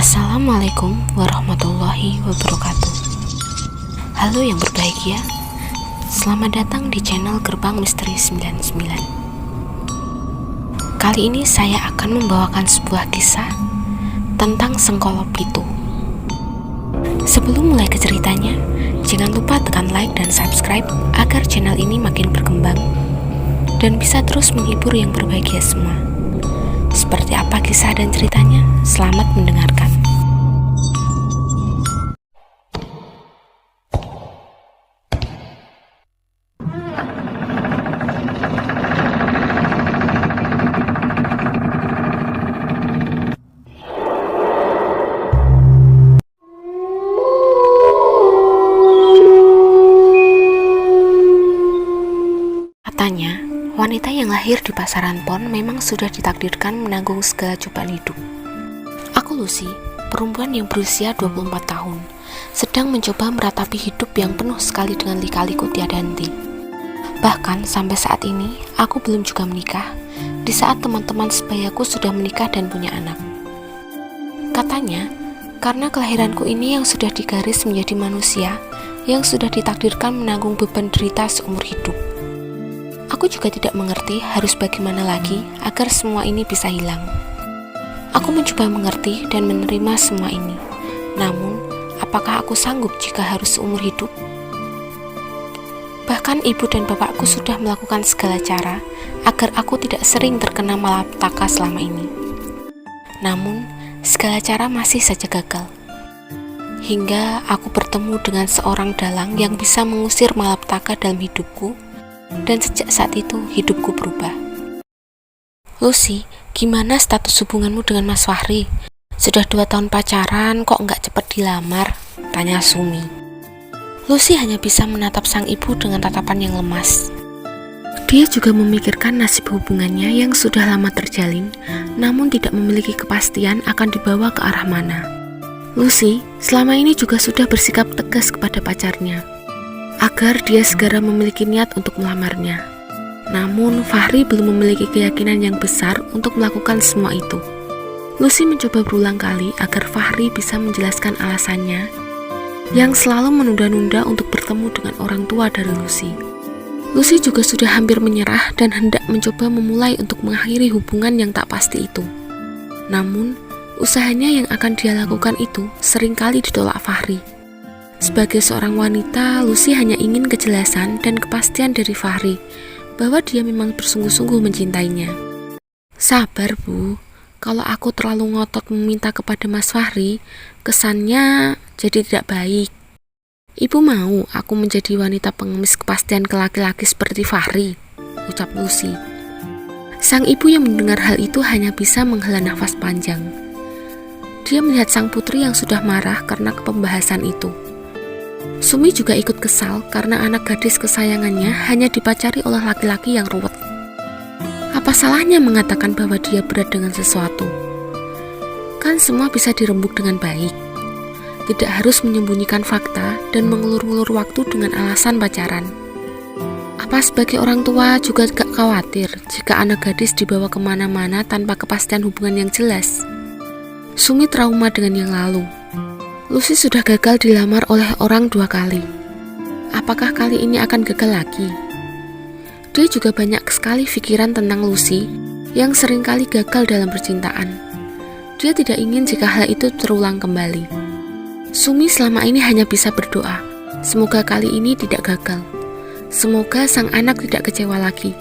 Assalamualaikum warahmatullahi wabarakatuh. Halo yang berbahagia, selamat datang di channel Gerbang Misteri 99. Kali ini saya akan membawakan sebuah kisah tentang Sengkolo Pitu. Sebelum mulai ke ceritanya, jangan lupa tekan like dan subscribe agar channel ini makin berkembang dan bisa terus menghibur yang berbahagia semua. Seperti apa kisah dan ceritanya? Selamat mendengarkan. Katanya, wanita yang lahir di pasaran pon memang sudah ditakdirkan menanggung segala cobaan hidup. Aku Lucy, perempuan yang berusia 24 tahun, sedang mencoba meratapi hidup yang penuh sekali dengan lika-liku tiada henti. Bahkan sampai saat ini, aku belum juga menikah, di saat teman-teman sebayaku sudah menikah dan punya anak. Katanya, karena kelahiranku ini yang sudah digaris menjadi manusia, yang sudah ditakdirkan menanggung beban derita seumur hidup. Aku juga tidak mengerti harus bagaimana lagi agar semua ini bisa hilang. Aku mencoba mengerti dan menerima semua ini. Namun, apakah aku sanggup jika harus seumur hidup? Bahkan ibu dan bapakku sudah melakukan segala cara agar aku tidak sering terkena malapetaka selama ini. Namun, segala cara masih saja gagal. Hingga aku bertemu dengan seorang dalang yang bisa mengusir malapetaka dalam hidupku. Dan sejak saat itu hidupku berubah. Lucy, gimana status hubunganmu dengan Mas Fahri? Sudah 2 tahun pacaran kok nggak cepat dilamar? Tanya Sumi. Lucy hanya bisa menatap sang ibu dengan tatapan yang lemas. Dia juga memikirkan nasib hubungannya yang sudah lama terjalin, namun tidak memiliki kepastian akan dibawa ke arah mana. Lucy selama ini juga sudah bersikap tegas kepada pacarnya agar dia segera memiliki niat untuk melamarnya. Namun, Fahri belum memiliki keyakinan yang besar untuk melakukan semua itu. Lucy mencoba berulang kali agar Fahri bisa menjelaskan alasannya yang selalu menunda-nunda untuk bertemu dengan orang tua dari Lucy. Lucy juga sudah hampir menyerah dan hendak mencoba memulai untuk mengakhiri hubungan yang tak pasti itu. Namun, usahanya yang akan dia lakukan itu seringkali ditolak Fahri. Sebagai seorang wanita, Lucy hanya ingin kejelasan dan kepastian dari Fahri bahwa dia memang bersungguh-sungguh mencintainya. Sabar Bu, kalau aku terlalu ngotot meminta kepada Mas Fahri, kesannya jadi tidak baik. Ibu mau aku menjadi wanita pengemis kepastian ke laki-laki seperti Fahri, ucap Lucy. Sang ibu yang mendengar hal itu hanya bisa menghela nafas panjang. Dia melihat sang putri yang sudah marah karena pembahasan itu. Sumi juga ikut kesal karena anak gadis kesayangannya hanya dipacari oleh laki-laki yang ruwet. Apa salahnya mengatakan bahwa dia berat dengan sesuatu? Kan semua bisa dirembuk dengan baik. Tidak harus menyembunyikan fakta dan mengulur-ngulur waktu dengan alasan pacaran. Apa sebagai orang tua juga gak khawatir jika anak gadis dibawa kemana-mana tanpa kepastian hubungan yang jelas? Sumi trauma dengan yang lalu. Lucy sudah gagal dilamar oleh orang 2 kali. Apakah kali ini akan gagal lagi? Dia juga banyak sekali pikiran tentang Lucy yang seringkali gagal dalam percintaan. Dia tidak ingin jika hal itu terulang kembali. Sumi selama ini hanya bisa berdoa, semoga kali ini tidak gagal. Semoga sang anak tidak kecewa lagi.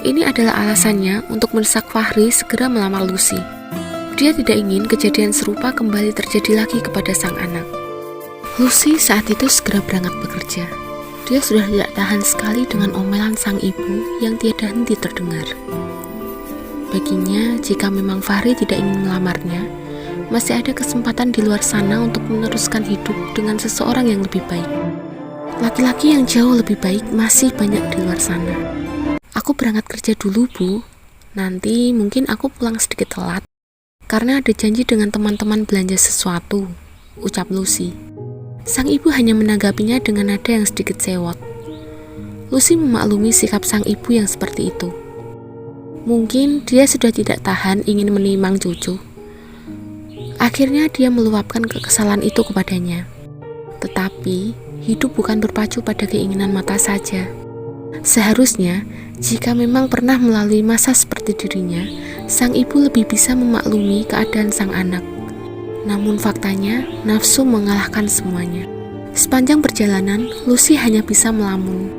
Ini adalah alasannya untuk mendesak Fahri segera melamar Lucy. Dia tidak ingin kejadian serupa kembali terjadi lagi kepada sang anak. Lucy saat itu segera berangkat bekerja. Dia sudah tidak tahan sekali dengan omelan sang ibu yang tiada henti terdengar. Baginya, jika memang Fahri tidak ingin melamarnya, masih ada kesempatan di luar sana untuk meneruskan hidup dengan seseorang yang lebih baik. Laki-laki yang jauh lebih baik masih banyak di luar sana. Aku berangkat kerja dulu, Bu. Nanti mungkin aku pulang sedikit telat karena ada janji dengan teman-teman belanja sesuatu, ucap Lucy. Sang ibu hanya menanggapinya dengan nada yang sedikit sewot. Lucy memaklumi sikap sang ibu yang seperti itu. Mungkin dia sudah tidak tahan ingin menimang cucu. Akhirnya dia meluapkan kekesalan itu kepadanya. Tetapi, hidup bukan berpacu pada keinginan mata saja. Seharusnya, jika memang pernah melalui masa seperti dirinya, sang ibu lebih bisa memaklumi keadaan sang anak. Namun faktanya, nafsu mengalahkan semuanya. Sepanjang perjalanan, Lucy hanya bisa melamun.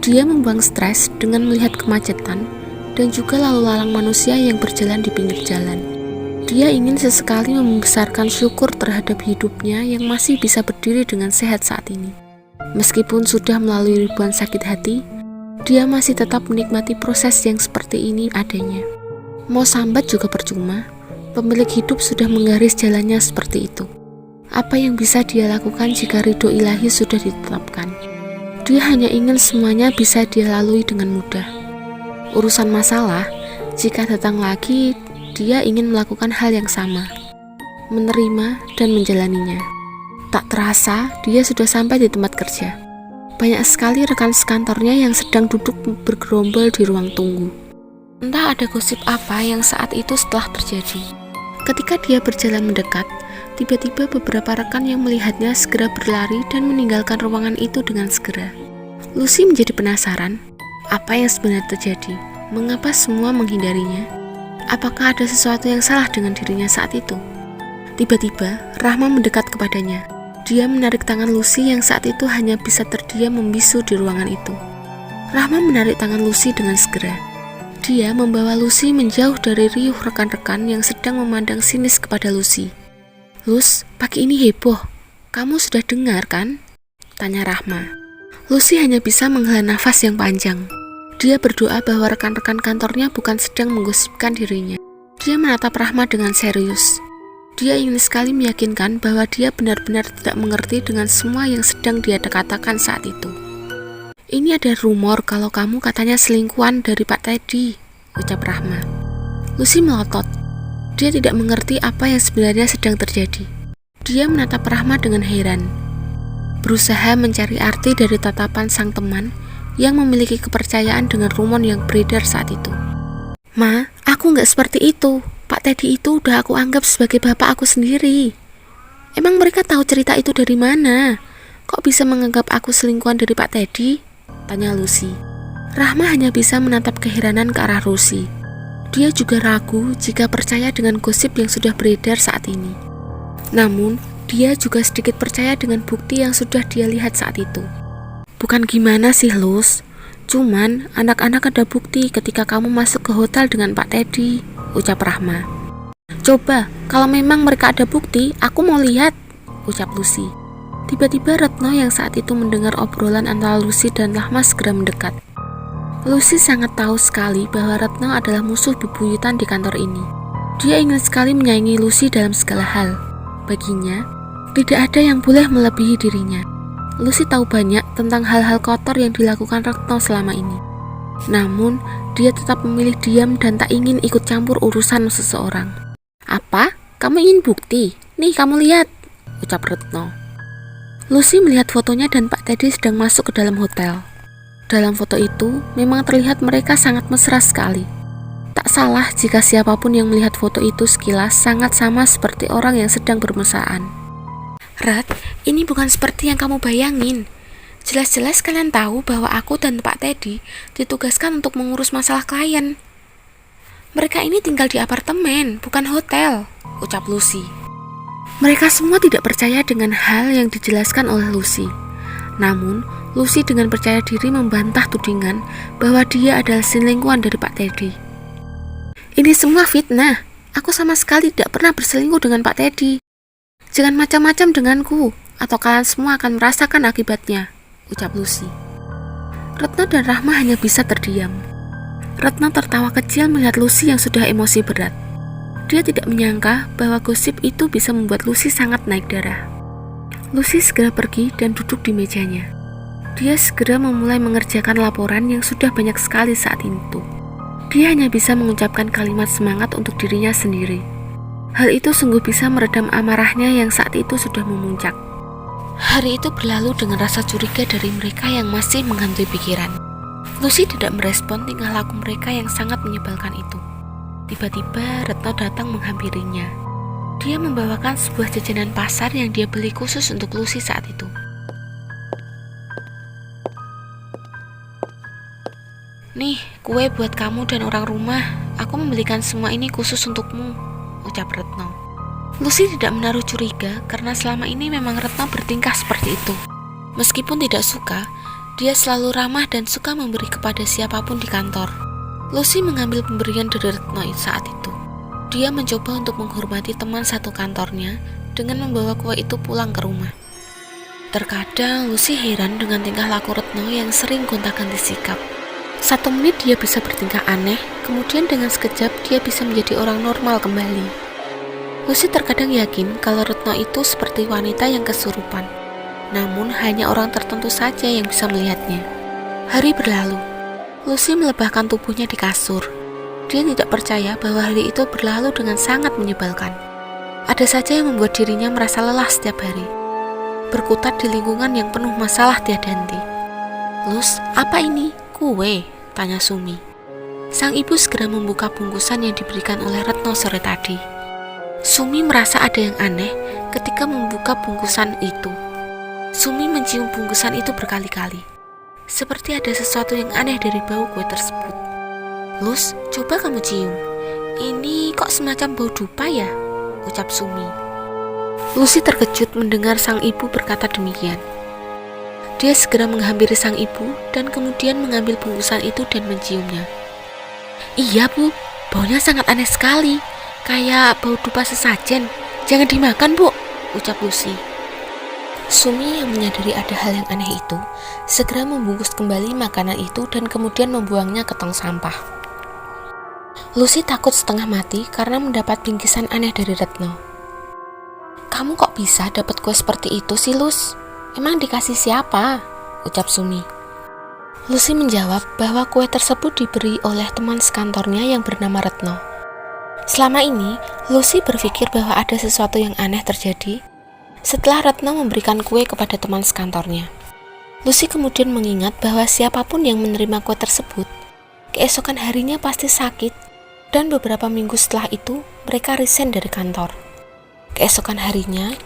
Dia membuang stres dengan melihat kemacetan dan juga lalu lalang manusia yang berjalan di pinggir jalan. Dia ingin sesekali membesarkan syukur terhadap hidupnya yang masih bisa berdiri dengan sehat saat ini. Meskipun sudah melalui ribuan sakit hati, dia masih tetap menikmati proses yang seperti ini adanya. Mau sambat juga percuma, pemilik hidup sudah menggaris jalannya seperti itu. Apa yang bisa dia lakukan jika ridho ilahi sudah ditetapkan? Dia hanya ingin semuanya bisa dia lalui dengan mudah. Urusan masalah, jika datang lagi, dia ingin melakukan hal yang sama, menerima dan menjalaninya. Tak terasa, dia sudah sampai di tempat kerja. Banyak sekali rekan sekantornya yang sedang duduk bergerombol di ruang tunggu. Entah ada gosip apa yang saat itu setelah terjadi. Ketika dia berjalan mendekat, tiba-tiba beberapa rekan yang melihatnya segera berlari dan meninggalkan ruangan itu dengan segera. Lucy menjadi penasaran, apa yang sebenarnya terjadi? Mengapa semua menghindarinya? Apakah ada sesuatu yang salah dengan dirinya saat itu? Tiba-tiba, Rahma mendekat kepadanya. Dia menarik tangan Lucy yang saat itu hanya bisa terdiam membisu di ruangan itu. Rahma menarik tangan Lucy dengan segera. Dia membawa Lucy menjauh dari riuh rekan-rekan yang sedang memandang sinis kepada Lucy. "Lus, pagi ini heboh. Kamu sudah dengar kan?" tanya Rahma. Lucy hanya bisa menghela nafas yang panjang. Dia berdoa bahwa rekan-rekan kantornya bukan sedang menggosipkan dirinya. Dia menatap Rahma dengan serius. Dia ingin sekali meyakinkan bahwa dia benar-benar tidak mengerti dengan semua yang sedang dia katakan saat itu. "Ini ada rumor kalau kamu katanya selingkuhan dari Pak Teddy," ucap Rahma. Lucy melotot. Dia tidak mengerti apa yang sebenarnya sedang terjadi. Dia menatap Rahma dengan heran, berusaha mencari arti dari tatapan sang teman yang memiliki kepercayaan dengan rumor yang beredar saat itu. "Ma, aku nggak seperti itu. Pak Teddy itu udah aku anggap sebagai bapak aku sendiri. Emang mereka tahu cerita itu dari mana? Kok bisa menganggap aku selingkuhan dari Pak Teddy?" tanya Lucy. Rahma hanya bisa menatap keheranan ke arah Lucy. Dia juga ragu jika percaya dengan gosip yang sudah beredar saat ini. Namun, dia juga sedikit percaya dengan bukti yang sudah dia lihat saat itu. "Bukan gimana sih, Lus? Cuman anak-anak ada bukti ketika kamu masuk ke hotel dengan Pak Teddy," ucap Rahma. "Coba, kalau memang mereka ada bukti, aku mau lihat," ucap Lucy. Tiba-tiba Retno yang saat itu mendengar obrolan antara Lucy dan Rahma segera mendekat. Lucy sangat tahu sekali bahwa Retno adalah musuh bebuyutan di kantor ini. Dia ingin sekali menyaingi Lucy dalam segala hal. Baginya, tidak ada yang boleh melebihi dirinya. Lucy tahu banyak tentang hal-hal kotor yang dilakukan Retno selama ini. Namun, dia tetap memilih diam dan tak ingin ikut campur urusan seseorang. "Apa? Kamu ingin bukti? Nih, kamu lihat," ucap Retno. Lucy melihat fotonya dan Pak Teddy sedang masuk ke dalam hotel. Dalam foto itu, memang terlihat mereka sangat mesra sekali. Tak salah jika siapapun yang melihat foto itu sekilas sangat sama seperti orang yang sedang bermesraan. "Rat, ini bukan seperti yang kamu bayangin. Jelas-jelas kalian tahu bahwa aku dan Pak Teddy ditugaskan untuk mengurus masalah klien. Mereka ini tinggal di apartemen, bukan hotel," ucap Lucy. Mereka semua tidak percaya dengan hal yang dijelaskan oleh Lucy. Namun, Lucy dengan percaya diri membantah tudingan bahwa dia adalah selingkuhan dari Pak Teddy. "Ini semua fitnah. Aku sama sekali tidak pernah berselingkuh dengan Pak Teddy. Jangan macam-macam denganku, atau kalian semua akan merasakan akibatnya," ucap Lucy. Retno dan Rahma hanya bisa terdiam. Retno tertawa kecil melihat Lucy yang sudah emosi berat. Dia tidak menyangka bahwa gosip itu bisa membuat Lucy sangat naik darah. Lucy segera pergi dan duduk di mejanya. Dia segera memulai mengerjakan laporan yang sudah banyak sekali saat itu. Dia hanya bisa mengucapkan kalimat semangat untuk dirinya sendiri. Hal itu sungguh bisa meredam amarahnya yang saat itu sudah memuncak. Hari itu berlalu dengan rasa curiga dari mereka yang masih menghantui pikiran. Lucy tidak merespon tingkah laku mereka yang sangat menyebalkan itu. Tiba-tiba Retno datang menghampirinya. Dia membawakan sebuah jajanan pasar yang dia beli khusus untuk Lucy saat itu. "Nih, kue buat kamu dan orang rumah. Aku membelikan semua ini khusus untukmu," ucap Retno. Lucy tidak menaruh curiga karena selama ini memang Retno bertingkah seperti itu. Meskipun tidak suka, dia selalu ramah dan suka memberi kepada siapapun di kantor. Lucy mengambil pemberian dari Retno saat itu. Dia mencoba untuk menghormati teman satu kantornya dengan membawa kue itu pulang ke rumah. Terkadang Lucy heran dengan tingkah laku Retno yang sering gonta-ganti sikap. 1 menit dia bisa bertingkah aneh, kemudian dengan sekejap dia bisa menjadi orang normal kembali. Lucy terkadang yakin kalau Retno itu seperti wanita yang kesurupan. Namun hanya orang tertentu saja yang bisa melihatnya. Hari berlalu. Lucy melebahkan tubuhnya di kasur. Dia tidak percaya bahwa hari itu berlalu dengan sangat menyebalkan. Ada saja yang membuat dirinya merasa lelah setiap hari. Berkutat di lingkungan yang penuh masalah tiada henti. "Lus, apa ini? Kue?" tanya Sumi. Sang ibu segera membuka bungkusan yang diberikan oleh Retno sore tadi. Sumi merasa ada yang aneh ketika membuka bungkusan itu. Sumi mencium bungkusan itu berkali-kali. Seperti ada sesuatu yang aneh dari bau kue tersebut. "Lus, coba kamu cium. Ini kok semacam bau dupa ya?" ucap Sumi. Lucy terkejut mendengar sang ibu berkata demikian. Dia segera menghampiri sang ibu dan kemudian mengambil bungkusan itu dan menciumnya. "Iya bu, baunya sangat aneh sekali. Kayak bau dupa sesajen. Jangan dimakan bu," ucap Lucy. Sumi yang menyadari ada hal yang aneh itu, segera membungkus kembali makanan itu dan kemudian membuangnya ke tong sampah. Lucy takut setengah mati karena mendapat bingkisan aneh dari Retno. "Kamu kok bisa dapat kue seperti itu sih, Lus? Emang dikasih siapa?" ucap Sumi. Lucy menjawab bahwa kue tersebut diberi oleh teman sekantornya yang bernama Retno. Selama ini, Lucy berpikir bahwa ada sesuatu yang aneh terjadi setelah Retno memberikan kue kepada teman sekantornya. Lucy kemudian mengingat bahwa siapapun yang menerima kue tersebut, keesokan harinya pasti sakit, dan beberapa minggu setelah itu mereka resign dari kantor. Keesokan harinya,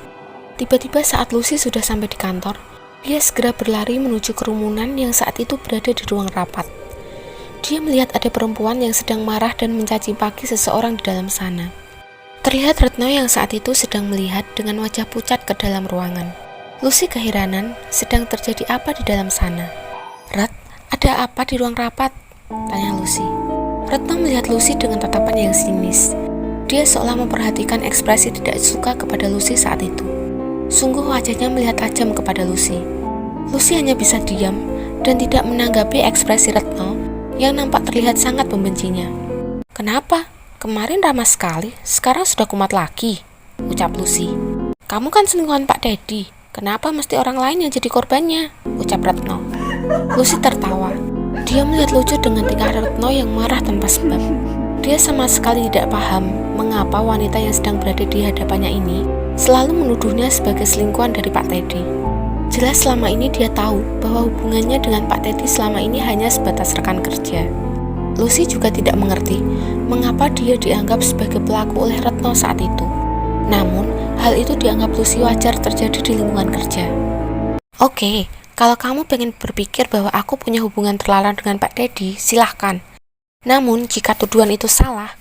tiba-tiba saat Lucy sudah sampai di kantor, dia segera berlari menuju kerumunan yang saat itu berada di ruang rapat. Dia melihat ada perempuan yang sedang marah dan mencaci maki seseorang di dalam sana. Terlihat Retno yang saat itu sedang melihat dengan wajah pucat ke dalam ruangan. Lucy keheranan, sedang terjadi apa di dalam sana? "Ret, ada apa di ruang rapat?" tanya Lucy. Retno melihat Lucy dengan tatapan yang sinis. Dia seolah memperhatikan ekspresi tidak suka kepada Lucy saat itu. Sungguh wajahnya melihat tajam kepada Lucy. Lucy hanya bisa diam dan tidak menanggapi ekspresi Retno yang nampak terlihat sangat membencinya. "Kenapa? Kemarin ramah sekali, sekarang sudah kumat lagi," ucap Lucy. "Kamu kan selingkuhan Pak Teddy, kenapa mesti orang lain yang jadi korbannya?" ucap Retno. Lucy tertawa. Dia melihat lucu dengan tingkah Retno yang marah tanpa sebab. Dia sama sekali tidak paham mengapa wanita yang sedang berada di hadapannya ini selalu menuduhnya sebagai selingkuhan dari Pak Teddy. Jelas selama ini dia tahu bahwa hubungannya dengan Pak Teddy selama ini hanya sebatas rekan kerja. Lucy juga tidak mengerti mengapa dia dianggap sebagai pelaku oleh Retno saat itu. Namun, hal itu dianggap Lucy wajar terjadi di lingkungan kerja. "Oke, kalau kamu pengen berpikir bahwa aku punya hubungan terlarang dengan Pak Teddy, silahkan. Namun, jika tuduhan itu salah,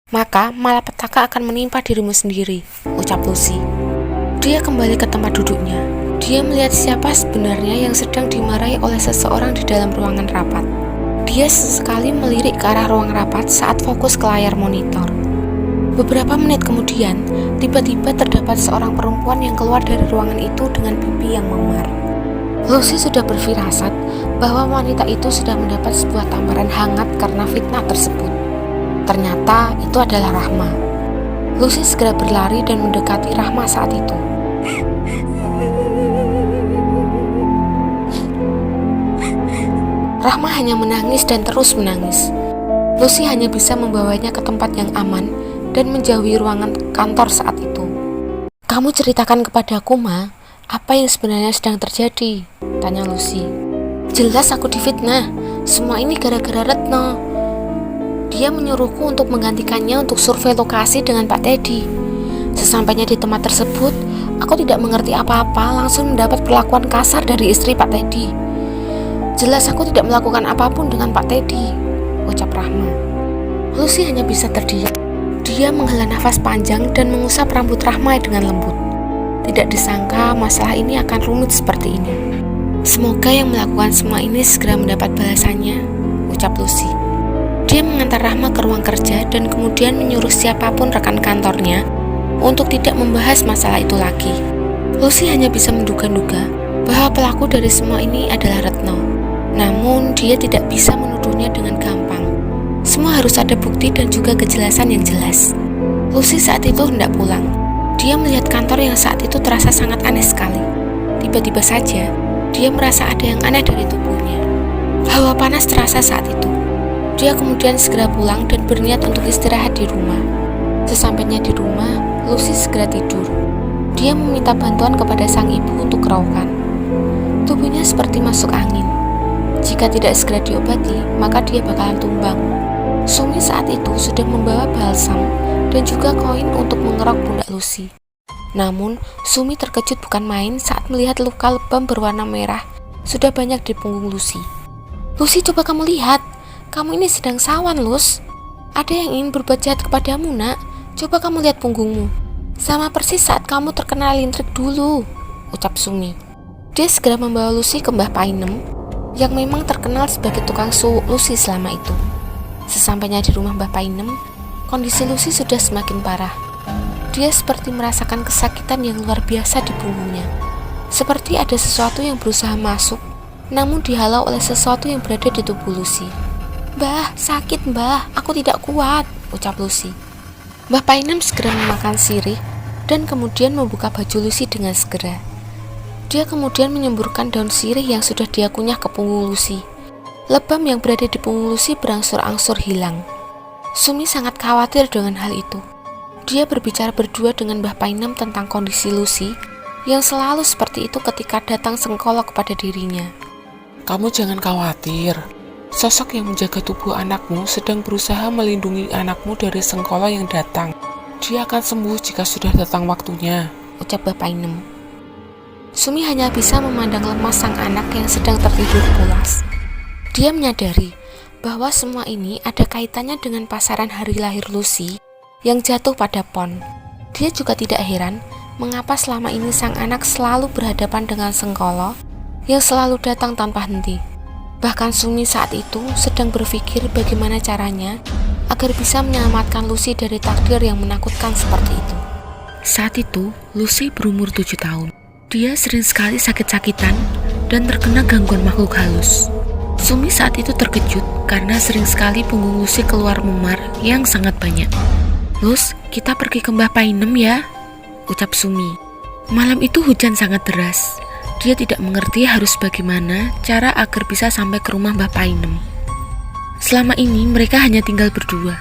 maka malapetaka akan menimpa dirimu sendiri," ucap Lucy. Dia kembali ke tempat duduknya. Dia melihat siapa sebenarnya yang sedang dimarahi oleh seseorang di dalam ruangan rapat. Dia sesekali melirik ke arah ruang rapat saat fokus ke layar monitor. Beberapa menit kemudian, tiba-tiba terdapat seorang perempuan yang keluar dari ruangan itu dengan pipi yang memar. Lucy sudah berfirasat bahwa wanita itu sudah mendapat sebuah tamparan hangat karena fitnah tersebut. Ternyata itu adalah Rahma. Lucy segera berlari dan mendekati Rahma saat itu. Rahma hanya menangis dan terus menangis. Lucy hanya bisa membawanya ke tempat yang aman dan menjauhi ruangan kantor saat itu. "Kamu ceritakan kepadaku, Ma, apa yang sebenarnya sedang terjadi?" tanya Lucy. "Jelas aku difitnah. Semua ini gara-gara Retno. Dia menyuruhku untuk menggantikannya untuk survei lokasi dengan Pak Teddy. Sesampainya di tempat tersebut, aku tidak mengerti apa-apa, langsung mendapat perlakuan kasar dari istri Pak Teddy. Jelas aku tidak melakukan apapun dengan Pak Teddy, ucap Rahma. Lucy hanya bisa terdiam. Dia menghela nafas panjang dan mengusap rambut Rahma dengan lembut. Tidak disangka masalah ini akan rumit seperti ini. Semoga yang melakukan semua ini segera mendapat balasannya, ucap Lucy. Dia mengantar Rahma ke ruang kerja dan kemudian menyuruh siapapun rekan kantornya untuk tidak membahas masalah itu lagi. Lucy hanya bisa menduga-duga bahwa pelaku dari semua ini adalah Retno. Namun dia tidak bisa menuduhnya dengan gampang. Semua harus ada bukti dan juga kejelasan yang jelas. Lucy saat itu hendak pulang. Dia melihat kantor yang saat itu terasa sangat aneh sekali. Tiba-tiba saja, dia merasa ada yang aneh dari tubuhnya. Hawa panas terasa saat itu. Dia kemudian segera pulang dan berniat untuk istirahat di rumah. Sesampainya di rumah, Lucy segera tidur. Dia meminta bantuan kepada sang ibu untuk kerokan. Tubuhnya seperti masuk angin. Jika tidak segera diobati, maka dia bakalan tumbang. Sumi saat itu sudah membawa balsam dan juga koin untuk mengerok pundak Lucy. Namun, Sumi terkejut bukan main saat melihat luka lebam berwarna merah sudah banyak di punggung Lucy. Lucy, coba kamu lihat. Kamu ini sedang sawan, Lus. Ada yang ingin berbuat jahat kepadamu, nak. Coba kamu lihat punggungmu. Sama persis saat kamu terkena lintrik dulu, ucap Sumi. Dia segera membawa Lucy ke Mbah Painem, yang memang terkenal sebagai tukang suuk Lucy selama itu. Sesampainya di rumah Mbah Painem, kondisi Lucy sudah semakin parah. Dia seperti merasakan kesakitan yang luar biasa di punggungnya. Seperti ada sesuatu yang berusaha masuk, namun dihalau oleh sesuatu yang berada di tubuh Lucy. "Mbah, sakit mbah, aku tidak kuat," ucap Lucy. Mbah Painem segera memakan sirih dan kemudian membuka baju Lucy dengan segera. Dia kemudian menyemburkan daun sirih yang sudah dia kunyah ke punggung Lucy. Lebam yang berada di punggung Lucy berangsur-angsur hilang. Sumi sangat khawatir dengan hal itu. Dia berbicara berdua dengan Mbah Painem tentang kondisi Lucy yang selalu seperti itu ketika datang Sengkolo kepada dirinya. "Kamu jangan khawatir. Sosok yang menjaga tubuh anakmu sedang berusaha melindungi anakmu dari Sengkolo yang datang. Dia akan sembuh jika sudah datang waktunya," ucap Mbah Painem. Sumi hanya bisa memandang lemas sang anak yang sedang tertidur pulas. Dia menyadari bahwa semua ini ada kaitannya dengan pasaran hari lahir Lucy yang jatuh pada Pon. Dia juga tidak heran mengapa selama ini sang anak selalu berhadapan dengan Sengkolo yang selalu datang tanpa henti. Bahkan Sumi saat itu sedang berpikir bagaimana caranya agar bisa menyelamatkan Lucy dari takdir yang menakutkan seperti itu. Saat itu, Lucy berumur 7 tahun. Dia sering sekali sakit-sakitan dan terkena gangguan makhluk halus. Sumi saat itu terkejut karena sering sekali punggung Lucy keluar memar yang sangat banyak. "Lus, kita pergi ke Mbah Painem ya," ucap Sumi. Malam itu hujan sangat deras. Dia tidak mengerti harus bagaimana cara agar bisa sampai ke rumah Mbah Painem. Selama ini mereka hanya tinggal berdua.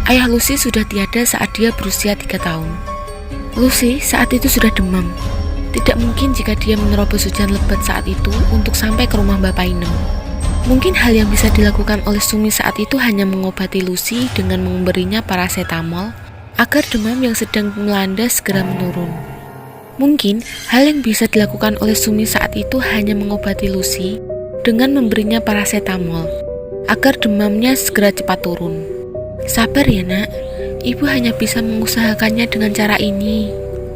Ayah Lucy sudah tiada saat dia berusia 3 tahun. Lucy saat itu sudah demam. Tidak mungkin jika dia menerobos hujan lebat saat itu untuk sampai ke rumah Mbah Painem. Mungkin hal yang bisa dilakukan oleh Sumi saat itu hanya mengobati Lucy dengan memberinya paracetamol agar demam yang sedang melanda segera menurun. Mungkin hal yang bisa dilakukan oleh Sumi saat itu hanya mengobati Lucy dengan memberinya paracetamol agar demamnya segera cepat turun. "Sabar ya nak, ibu hanya bisa mengusahakannya dengan cara ini,"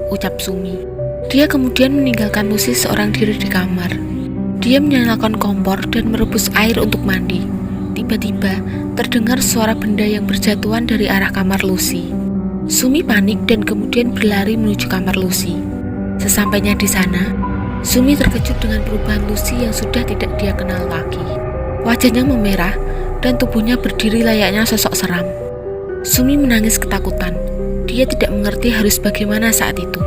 ucap Sumi. Dia kemudian meninggalkan Lucy seorang diri di kamar. Dia menyalakan kompor dan merebus air untuk mandi. Tiba-tiba terdengar suara benda yang berjatuhan dari arah kamar Lucy. Sumi panik dan kemudian berlari menuju kamar Lucy. Sesampainya di sana, Sumi terkejut dengan perubahan Lucy yang sudah tidak dia kenal lagi. Wajahnya memerah dan tubuhnya berdiri layaknya sosok seram. Sumi menangis ketakutan. Dia tidak mengerti harus bagaimana saat itu.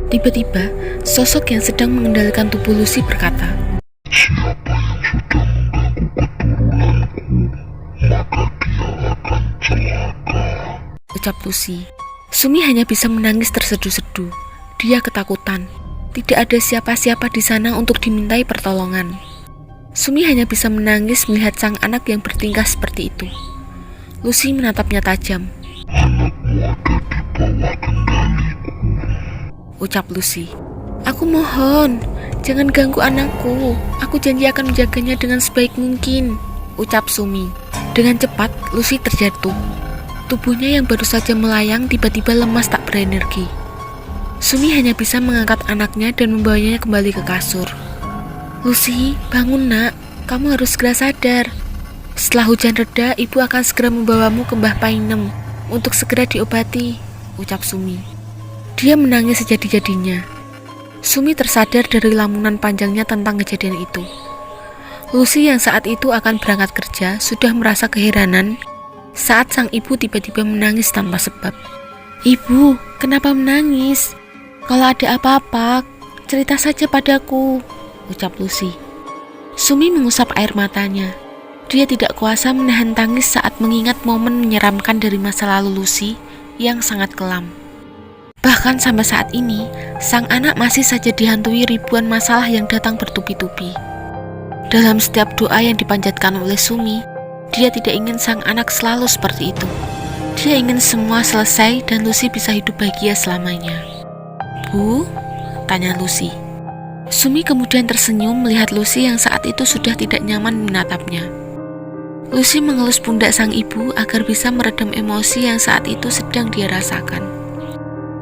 Tiba-tiba, sosok yang sedang mengendalikan tubuh Lucy berkata, "Siapa yang sudah mengganggu turunanku, maka dia akan celaka," ucap Lucy. Sumi hanya bisa menangis terseduh-seduh. Dia ketakutan. Tidak ada siapa-siapa di sana untuk dimintai pertolongan. Sumi hanya bisa menangis melihat sang anak yang bertingkah seperti itu. Lucy menatapnya tajam. "Anakmu ada di bawah kendaliku. Ucap Lucy. Aku mohon, jangan ganggu anakku. Aku janji akan menjaganya dengan sebaik mungkin, ucap Sumi. Dengan cepat, Lucy terjatuh. Tubuhnya yang baru saja melayang tiba-tiba lemas tak berenergi. Sumi hanya bisa mengangkat anaknya dan membawanya kembali ke kasur. Lucy, bangun nak, kamu harus segera sadar. Setelah hujan reda, ibu akan segera membawamu ke Mbah Painem untuk segera diobati, ucap Sumi. Dia menangis sejadi-jadinya. Sumi tersadar dari lamunan panjangnya tentang kejadian itu. Lucy yang saat itu akan berangkat kerja sudah merasa keheranan saat sang ibu tiba-tiba menangis tanpa sebab. Ibu, kenapa menangis? Kalau ada apa-apa, cerita saja padaku, ucap Lucy. Sumi mengusap air matanya. Dia tidak kuasa menahan tangis saat mengingat momen menyeramkan dari masa lalu Lucy yang sangat kelam. Bahkan sampai saat ini, sang anak masih saja dihantui ribuan masalah yang datang bertubi-tubi. Dalam setiap doa yang dipanjatkan oleh Sumi, dia tidak ingin sang anak selalu seperti itu. Dia ingin semua selesai dan Lucy bisa hidup bahagia selamanya. Bu? Tanya Lucy. Sumi kemudian tersenyum melihat Lucy yang saat itu sudah tidak nyaman menatapnya. Lucy mengelus pundak sang ibu agar bisa meredam emosi yang saat itu sedang dia rasakan.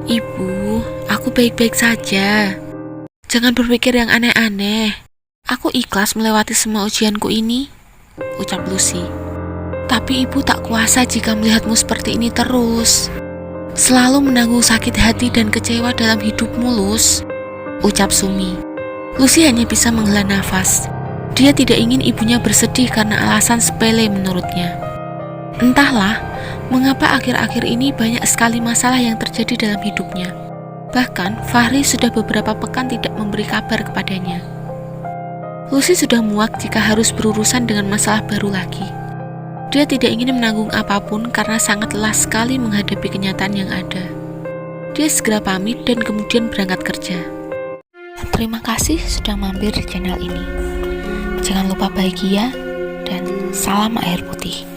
Ibu, aku baik-baik saja. Jangan berpikir yang aneh-aneh. Aku ikhlas melewati semua ujianku ini, ucap Lucy. Tapi ibu tak kuasa jika melihatmu seperti ini terus. Selalu menanggung sakit hati dan kecewa dalam hidupmu, Lus, ucap Sumi. Lucy hanya bisa menghela nafas. Dia tidak ingin ibunya bersedih karena alasan sepele menurutnya. Entahlah, mengapa akhir-akhir ini banyak sekali masalah yang terjadi dalam hidupnya. Bahkan, Fahri sudah beberapa pekan tidak memberi kabar kepadanya. Lucy sudah muak jika harus berurusan dengan masalah baru lagi. Dia tidak ingin menanggung apapun karena sangat lelah sekali menghadapi kenyataan yang ada. Dia segera pamit dan kemudian berangkat kerja. Terima kasih sudah mampir di channel ini. Jangan lupa bahagia dan salam air putih.